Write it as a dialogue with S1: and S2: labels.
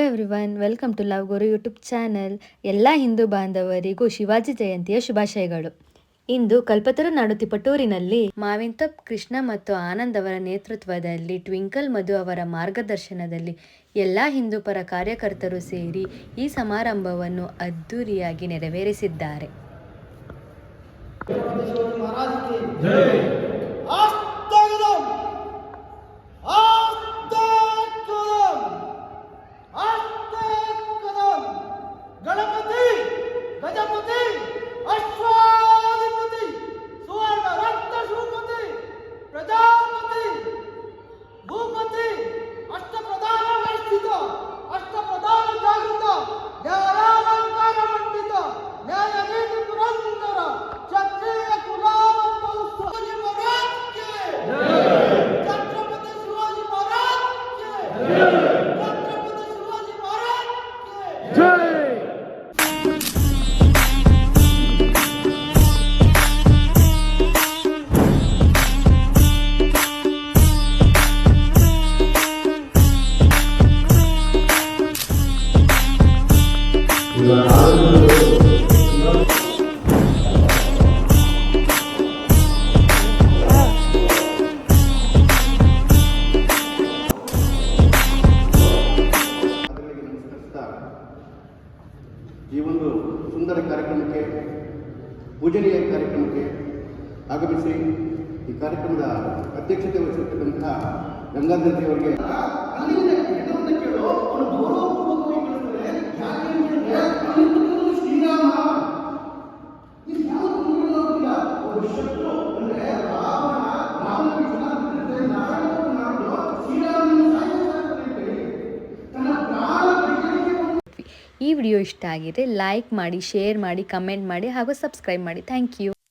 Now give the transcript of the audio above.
S1: Everyone, welcome to love guru YouTube channel. ಎಲ್ಲ ಹಿಂದೂ ಬಾಂಧವರಿಗೂ ಶಿವಾಜಿ ಜಯಂತಿಯ ಶುಭಾಶಯಗಳು. ಇಂದು ಕಲ್ಪತರು ತಿಪಟೂರಿನಲ್ಲಿ ಮಾವಿಂತೊಪ್ ಕೃಷ್ಣ ಮತ್ತು ಆನಂದ್ ಅವರ ನೇತೃತ್ವದಲ್ಲಿ ಟ್ವಿಂಕಲ್ ಮಧು ಅವರ ಮಾರ್ಗದರ್ಶನದಲ್ಲಿ ಎಲ್ಲ ಹಿಂದೂ ಪರ ಕಾರ್ಯಕರ್ತರು ಸೇರಿ ಈ ಸಮಾರಂಭವನ್ನು ಅದ್ದೂರಿಯಾಗಿ ನೆರವೇರಿಸಿದ್ದಾರೆ.
S2: ಗಣಪತಿ ಗಜಪತಿ ಅಶ್ವಾಧಿಪತಿ ಸುವರ್ಣ ರತ್ನ ಶೂಪತಿ ಪ್ರಜಾಪತಿ ಭೂಪತಿ ಅಷ್ಟಪ್ರಧಾನ ವೇಷ್ಟಿತ ಅಷ್ಟಪ್ರಧಾನ ಜಾಗೃತ ನ್ಯಾಯಾಲಂಕಾರ ಮಂಡಿತ ನ್ಯಾಯ ನೀತಿ ಪುರಂದರ ಕ್ಷತ್ರಿಯ ಕುಲಾವತ್ಸವ ಮಹಾರಾಜ್ಗೆ ಛತ್ರಪತಿ ಶಿವಾಜಿ ಮಹಾರಾಜ್ಗೆ ಛತ್ರಪತಿ ಶಿವಾಜಿ ಮಹಾರಾಜ್ಗೆ ಜೈ.
S3: ಈ ಒಂದು ಸುಂದರ ಕಾರ್ಯಕ್ರಮಕ್ಕೆ, ಪೂಜನೀಯ ಕಾರ್ಯಕ್ರಮಕ್ಕೆ ಆಗಮಿಸಿ ಈ ಕಾರ್ಯಕ್ರಮದ ಅಧ್ಯಕ್ಷತೆ ವಹಿಸಿರ್ತಕ್ಕಂತಹ ಗಂಗಾಧರ್ ಅವರಿಗೆ
S1: ಈ ವಿಡಿಯೋ ಇಷ್ಟ ಆಗಿದೆ ಲೈಕ್ ಮಾಡಿ, ಶೇರ್ ಮಾಡಿ, ಕಮೆಂಟ್ ಮಾಡಿ ಹಾಗೂ ಸಬ್ಸ್ಕ್ರೈಬ್ ಮಾಡಿ. Thank you.